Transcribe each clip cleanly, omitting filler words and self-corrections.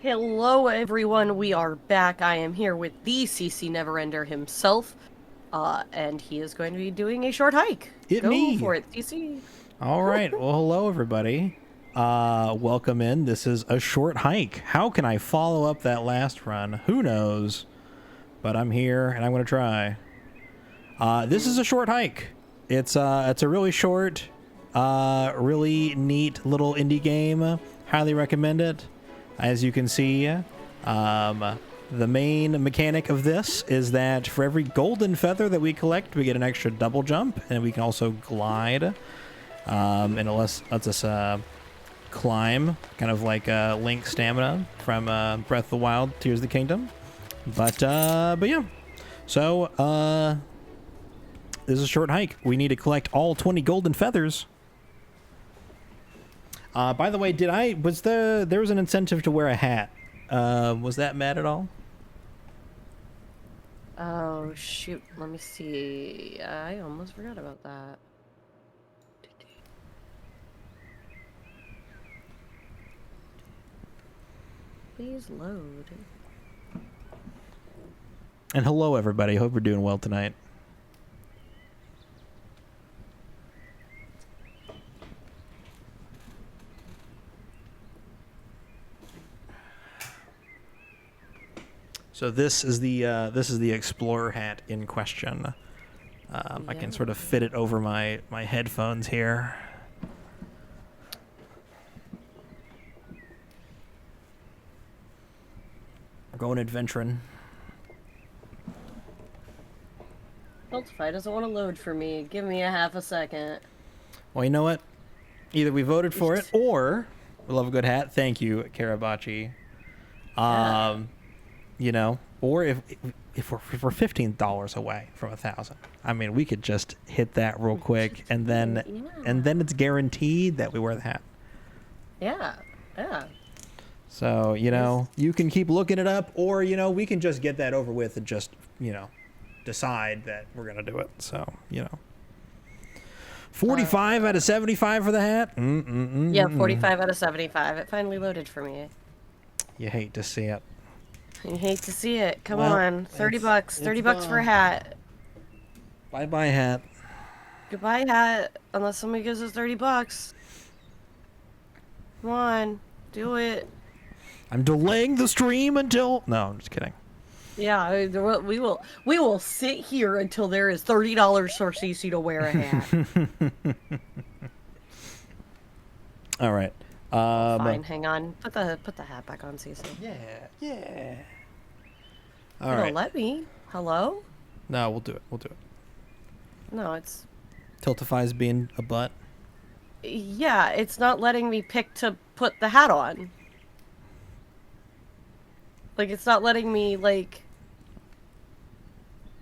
Hello everyone, we are back. I am here with the CCNeverender himself, and he is going to be doing a short hike. Go for it, CC. All right, well, hello everybody. Welcome in. This is a short hike. How can I follow up that last run? Who knows? But I'm here and I'm going to try. This is a short hike. It's a really short, really neat little indie game. Highly recommend it. As you can see, the main mechanic of this is that for every golden feather that we collect, we get an extra double jump, and we can also glide. And it lets us climb, kind of like Link stamina from Breath of the Wild, Tears of the Kingdom. But yeah. So, this is a short hike. We need to collect all 20 golden feathers. By the way, there was an incentive to wear a hat. Was that mad at all? Oh, shoot. Let me see. I almost forgot about that. Please load. And hello, everybody. Hope we're doing well tonight. So this is the explorer hat in question. I can sort of fit it over my headphones here. We're going adventuring. Multiply doesn't want to load for me. Give me a half a second. Well, you know what? Either we voted for it, or we love a good hat. Thank you, Karabachi. You know, or if we're $15 away from 1,000, I mean, we could just hit that real quick, and then it's guaranteed that we wear the hat. Yeah. So, you know, you can keep looking it up, or, you know, we can just get that over with and just, you know, decide that we're going to do it. So, you know. 45 out of 75 for the hat? Yeah, 45 out of 75. It finally loaded for me. You hate to see it. You hate to see it. Come on. 30 bucks. 30 bucks for a hat. Bye-bye, hat. Goodbye, hat. Unless somebody gives us 30 bucks. Come on. Do it. I'm delaying the stream until... No, I'm just kidding. Yeah, we will sit here until there is $30 for CC to wear a hat. All right. Fine, hang on. Put the hat back on, CC. Yeah. All right. Let me. Hello? No, we'll do it. No, it's... Tiltify's being a butt. Yeah, it's not letting me pick to put the hat on. Like, it's not letting me, like,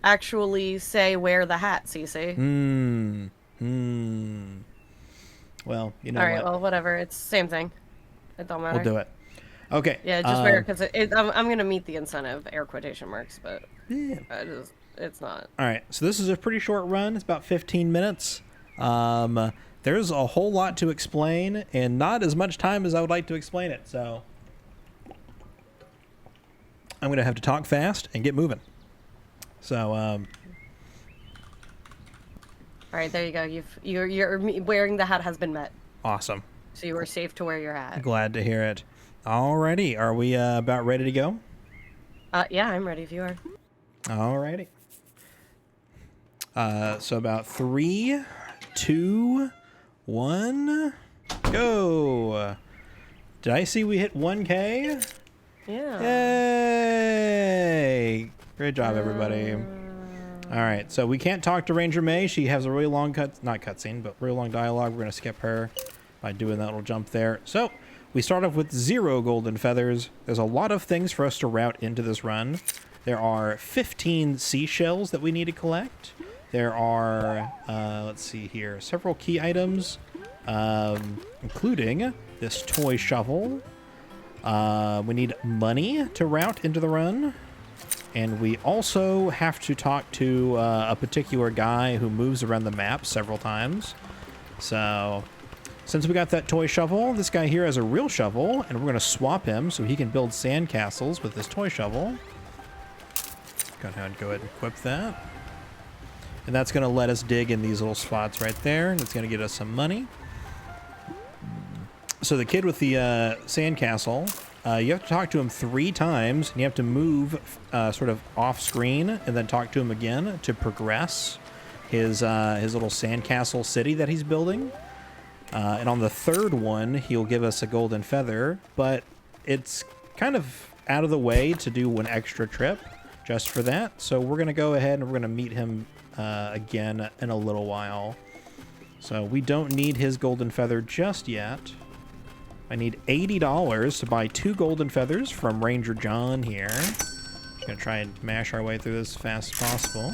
actually say wear the hat, CC. Well, you know. All right, well, whatever. It's the same thing. It don't matter. We'll do it. Okay. Yeah, just wear it, because I'm going to meet the incentive, air quotation marks, but yeah. It's not. All right, so this is a pretty short run. It's about 15 minutes. There's a whole lot to explain, and not as much time as I would like to explain it, so I'm going to have to talk fast and get moving. So, all right, there you go. You're wearing the hat has been met. Awesome. So you are safe to wear your hat. Glad to hear it. Alrighty, are we about ready to go? Yeah, I'm ready if you are. Alrighty. So about 3, 2, 1, go. Did I see we hit 1K? Yeah. Yay! Great job, everybody. All right, so we can't talk to Ranger May. She has a really long not cutscene, but really long dialogue. We're going to skip her by doing that little jump there. So we start off with 0 golden feathers. There's a lot of things for us to route into this run. There are 15 seashells that we need to collect. There are, let's see here, several key items, including this toy shovel. We need money to route into the run. And we also have to talk to a particular guy who moves around the map several times. So Since we got that toy shovel, this guy here has a real shovel, and we're going to swap him so he can build sand castles with this toy shovel. Go ahead and equip that. And that's going to let us dig in these little spots right there, and it's going to get us some money. So the kid with the sand castle, you have to talk to him 3 times, and you have to move sort of off screen and then talk to him again to progress his little sandcastle city that he's building. And on the 3rd one, he'll give us a golden feather, but it's kind of out of the way to do an extra trip just for that. So we're going to go ahead and we're going to meet him again in a little while. So we don't need his golden feather just yet. I need $80 to buy 2 golden feathers from Ranger John here. Just going to try and mash our way through this as fast as possible.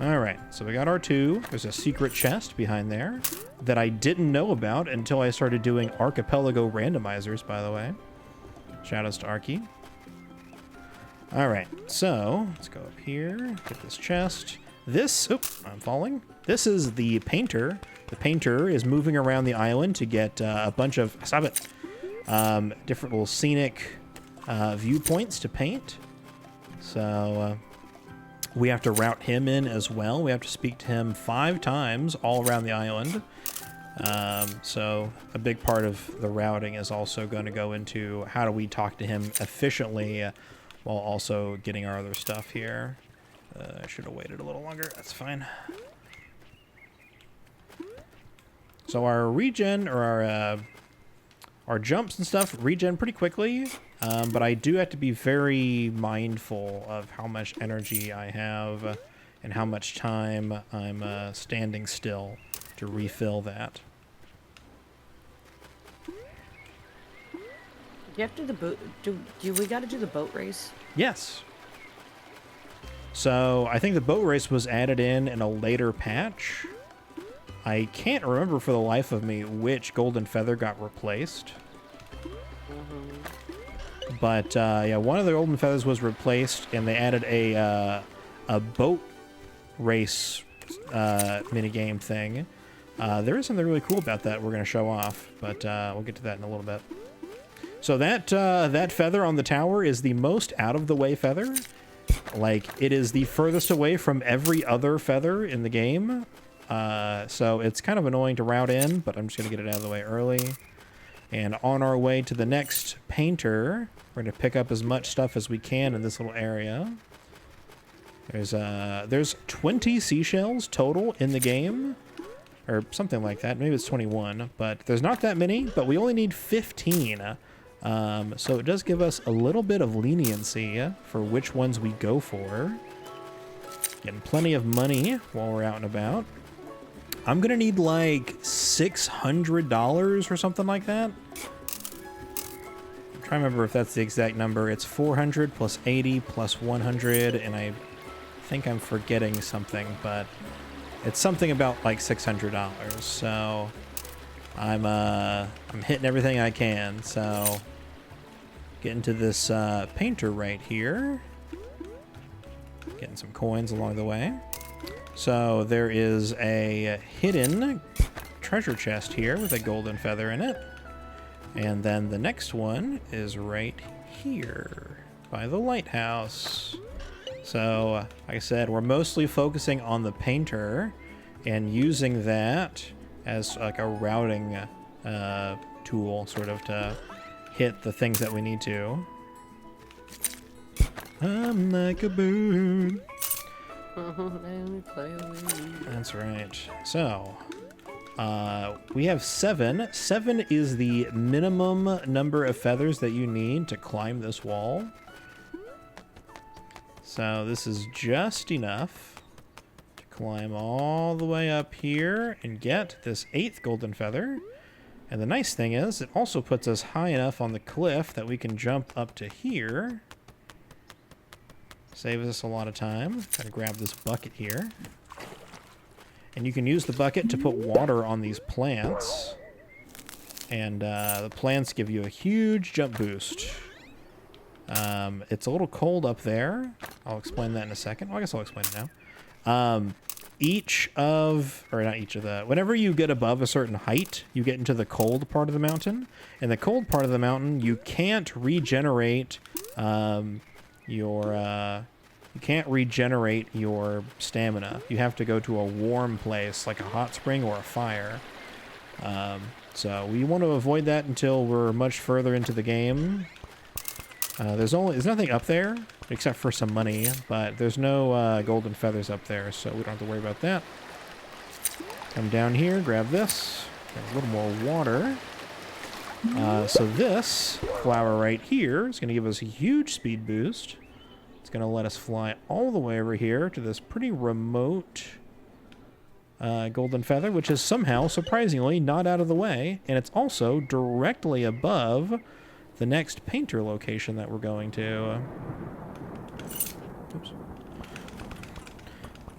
Alright, so we got our 2. There's a secret chest behind there that I didn't know about until I started doing archipelago randomizers, by the way. Shoutouts to Arky. Alright, so let's go up here, get this chest. This, oops, I'm falling. This is the painter. The painter is moving around the island to get a bunch of, stop it, different little scenic viewpoints to paint. So, we have to route him in as well. We have to speak to him 5 times all around the island. So a big part of the routing is also going to go into how do we talk to him efficiently while also getting our other stuff here. I should have waited a little longer. That's fine. So our regen, or our jumps and stuff regen pretty quickly. But I do have to be very mindful of how much energy I have and how much time I'm standing still to refill that. You have to do the boat. Do we got to do the boat race? Yes. So I think the boat race was added in a later patch. I can't remember for the life of me which golden feather got replaced. But yeah, one of the golden feathers was replaced, and they added a boat race minigame thing. There is something really cool about that we're going to show off, but we'll get to that in a little bit. So that feather on the tower is the most out-of-the-way feather. Like, it is the furthest away from every other feather in the game. So it's kind of annoying to route in, but I'm just going to get it out of the way early. And on our way to the next painter, we're going to pick up as much stuff as we can in this little area. There's 20 seashells total in the game, or something like that. Maybe it's 21, but there's not that many, but we only need 15. So it does give us a little bit of leniency for which ones we go for. Getting plenty of money while we're out and about. I'm gonna need like $600 or something like that. I'm trying to remember if that's the exact number. It's 400 plus 80 plus 100, and I think I'm forgetting something, but it's something about like $600. So I'm hitting everything I can. So getting to this painter right here, getting some coins along the way. So there is a hidden treasure chest here with a golden feather in it. And then the next one is right here by the lighthouse. So, like I said, we're mostly focusing on the painter and using that as like a routing tool, sort of, to hit the things that we need to. I'm like a bird. That's right. So, we have 7. 7 is the minimum number of feathers that you need to climb this wall. So this is just enough to climb all the way up here and get this 8th golden feather. And the nice thing is, it also puts us high enough on the cliff that we can jump up to here. Saves us a lot of time. Gotta grab this bucket here. And you can use the bucket to put water on these plants. And the plants give you a huge jump boost. It's a little cold up there. I'll explain that in a second. Well, I guess I'll explain it now. whenever you get above a certain height, you get into the cold part of the mountain. In the cold part of the mountain, you can't regenerate your stamina. You have to go to a warm place, like a hot spring or a fire. So we want to avoid that until we're much further into the game. There's nothing up there except for some money, but there's no golden feathers up there, so we don't have to worry about that. Come down here, grab this, get a little more water. So this flower right here is going to give us a huge speed boost. It's going to let us fly all the way over here to this pretty remote golden feather, which is somehow, surprisingly, not out of the way, and it's also directly above the next painter location that we're going to. Oops.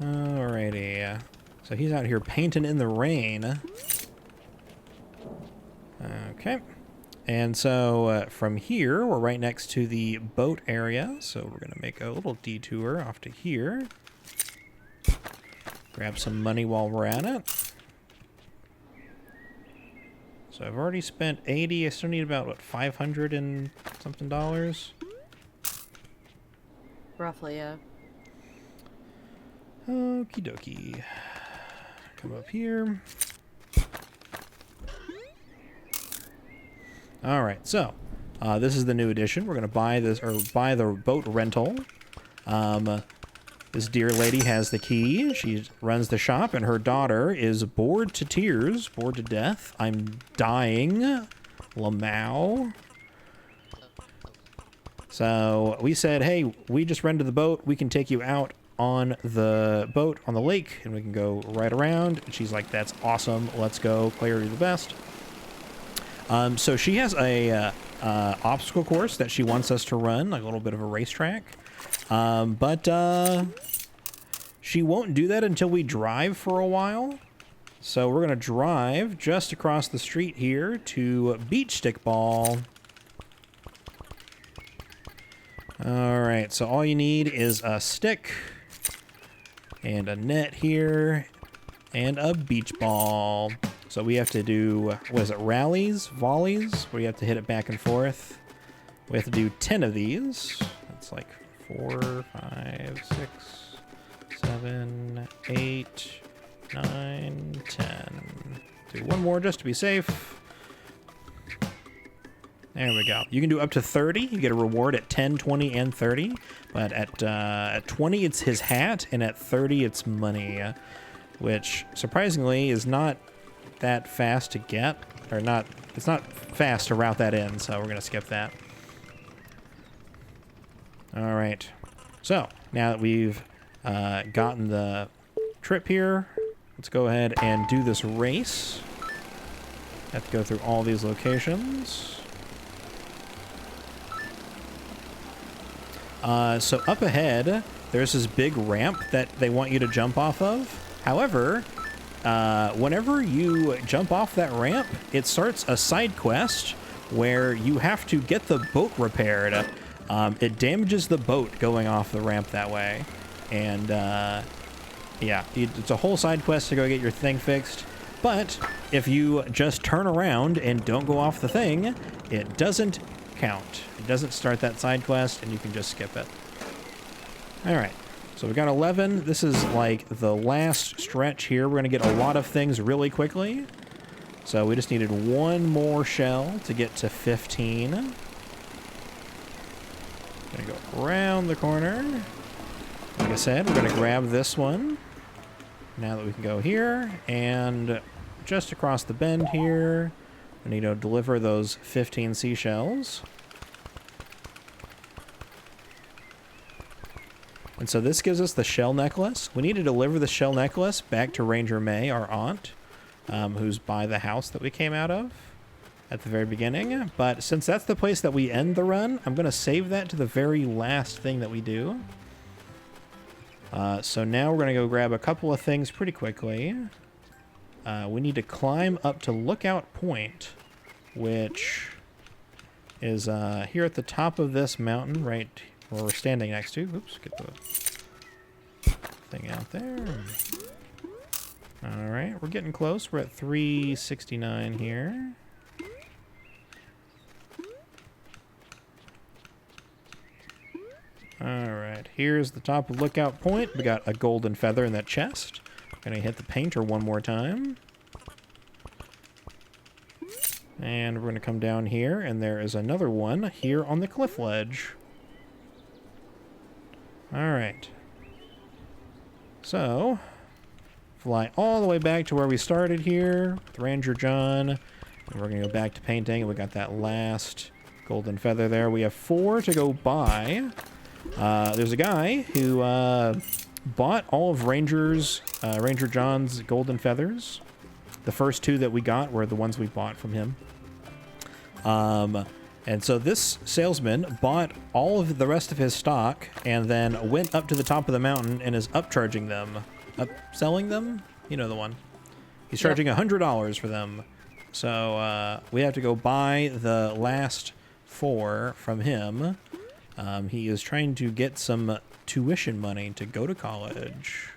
Alrighty. So he's out here painting in the rain. Okay. And so from here, we're right next to the boat area. So we're going to make a little detour off to here. Grab some money while we're at it. So I've already spent 80. I still need about, what, 500 and something dollars? Roughly, yeah. Okie dokie. Come up here. All right, so this is the new edition. We're going to buy this, or buy the boat rental. This dear lady has the key. She runs the shop, and her daughter is bored to tears, bored to death. I'm dying. Lamau. So we said, hey, we just rented the boat. We can take you out on the boat on the lake, and we can go right around. And she's like, that's awesome. Let's go. Claire, you're the best. So she has a obstacle course that she wants us to run, like a little bit of a racetrack. But she won't do that until we drive for a while. So we're going to drive just across the street here to Beach Stickball. All right, so all you need is a stick and a net here and a beach ball. So we have to do, what is it, rallies, volleys, where you have to hit it back and forth. We have to do 10 of these. That's like 4, 5, 6, 7, 8, 9, 10. Do one more just to be safe. There we go. You can do up to 30. You get a reward at 10, 20, and 30. But at 20, it's his hat, and at 30, it's money, which surprisingly is not that fast to get, or not. It's not fast to route that in, so we're gonna skip that. All right. So now that we've gotten the trip here, let's go ahead and do this race. Have to go through all these locations. So up ahead, there's this big ramp that they want you to jump off of. However, whenever you jump off that ramp, it starts a side quest where you have to get the boat repaired. It damages the boat going off the ramp that way. And, yeah, it's a whole side quest to go get your thing fixed. But if you just turn around and don't go off the thing, it doesn't count. It doesn't start that side quest, and you can just skip it. All right. So we got 11. This is like the last stretch here. We're going to get a lot of things really quickly. So we just needed one more shell to get to 15. Going to go around the corner. Like I said, we're going to grab this one. Now that we can go here, and just across the bend here, we need to deliver those 15 seashells. And so this gives us the shell necklace. We need to deliver the shell necklace back to Ranger May, our aunt, who's by the house that we came out of at the very beginning. But since that's the place that we end the run, I'm going to save that to the very last thing that we do. So now we're going to go grab a couple of things pretty quickly. We need to climb up to Lookout Point, which is here at the top of this mountain, right where we're standing next to. Oops, get the thing out there. All right, we're getting close. We're at 369 here. All right, here's the top of Lookout Point. We got a golden feather in that chest. Gonna hit the painter one more time. And we're gonna come down here, and there is another one here on the cliff ledge. All right. So, fly all the way back to where we started here with Ranger John. And we're going to go back to painting. We got that last golden feather there. We have 4 to go by. There's a guy who bought all of Ranger John's golden feathers. The first 2 that we got were the ones we bought from him. And so this salesman bought all of the rest of his stock and then went up to the top of the mountain and is upcharging them. Upselling them? You know the one. He's charging $100 for them. So we have to go buy the last 4 from him. He is trying to get some tuition money to go to college.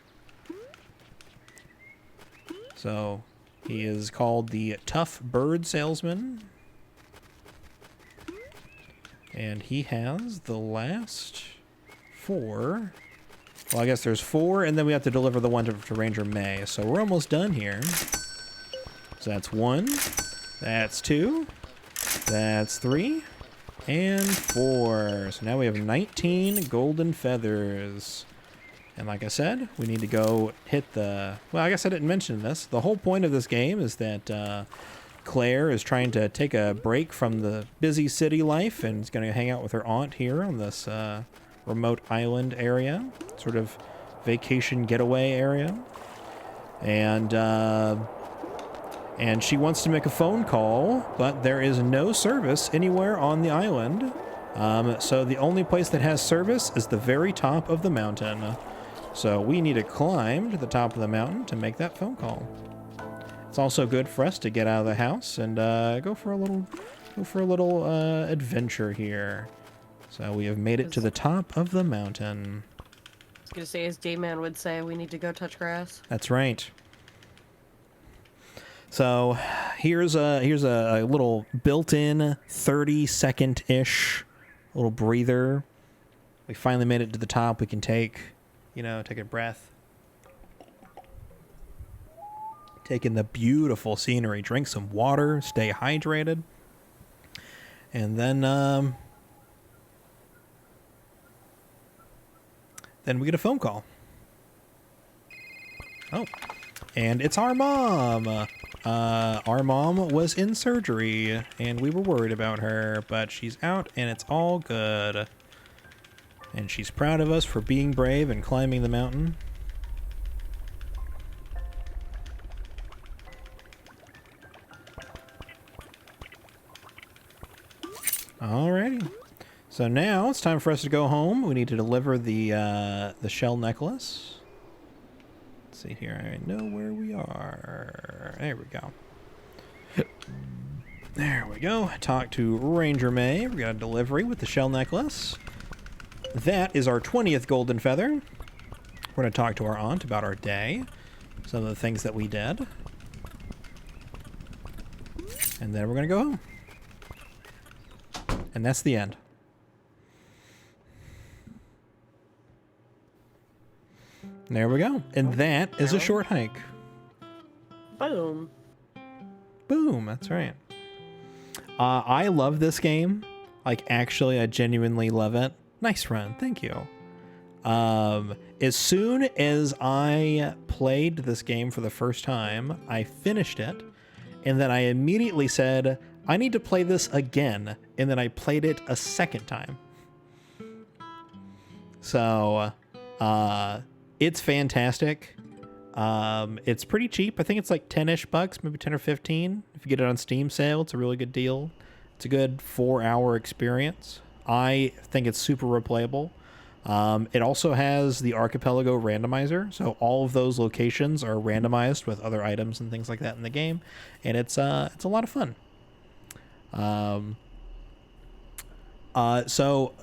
So he is called the Tough Bird Salesman. And he has the last 4. Well, I guess there's 4, and then we have to deliver the one to Ranger May. So we're almost done here. So that's 1. That's 2. That's 3. And 4. So now we have 19 golden feathers. And like I said, we need to go hit the... Well, I guess I didn't mention this. The whole point of this game is that... Claire is trying to take a break from the busy city life and is going to hang out with her aunt here on this remote island area, sort of vacation getaway area. And she wants to make a phone call, but there is no service anywhere on the island. So the only place that has service is the very top of the mountain. So we need to climb to the top of the mountain to make that phone call. It's also good for us to get out of the house and go for a little adventure here. So we have made it to the top of the mountain. I was gonna say, as Dayman would say, we need to go touch grass. That's right. So here's a little built-in 30-second-ish little breather. We finally made it to the top. We can take a breath. Take in the beautiful scenery, drink some water, stay hydrated. And then we get a phone call. Oh, and it's our mom. Our mom was in surgery, and we were worried about her, but she's out, and it's all good. And she's proud of us for being brave and climbing the mountain. Alrighty. So now it's time for us to go home. We need to deliver the shell necklace. Let's see here. I know where we are. There we go. There we go. Talk to Ranger May. We got a delivery with the shell necklace. That is our 20th golden feather. We're going to talk to our aunt about our day. Some of the things that we did. And then we're going to go home. And that's the end. There we go. And that is a short hike. Boom. Boom, that's right. I love this game. Like, actually, I genuinely love it. Nice run. Thank you. As soon as I played this game for the first time, I finished it. And then I immediately said, I need to play this again, and then I played it a second time. So, it's fantastic. It's pretty cheap. I think it's like 10-ish bucks, maybe 10 or 15. If you get it on Steam sale, it's a really good deal. It's a good 4-hour experience. I think it's super replayable. It also has the Archipelago randomizer, so all of those locations are randomized with other items and things like that in the game, and it's a lot of fun. So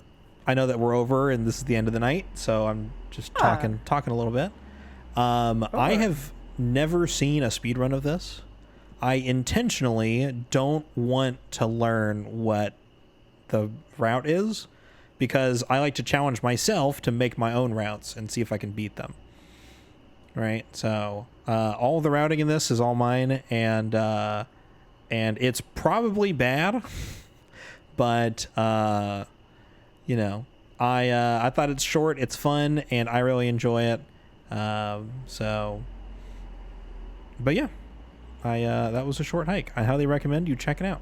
I know that we're over and this is the end of the night, so I'm just talking a little bit. I have never seen a speedrun of this. I intentionally don't want to learn what the route is because I like to challenge myself to make my own routes and see if I can beat them. Right? So, all the routing in this is all mine, and it's probably bad, but, you know, I thought it's short, it's fun, and I really enjoy it. So, but yeah, that was a short hike. I highly recommend you check it out.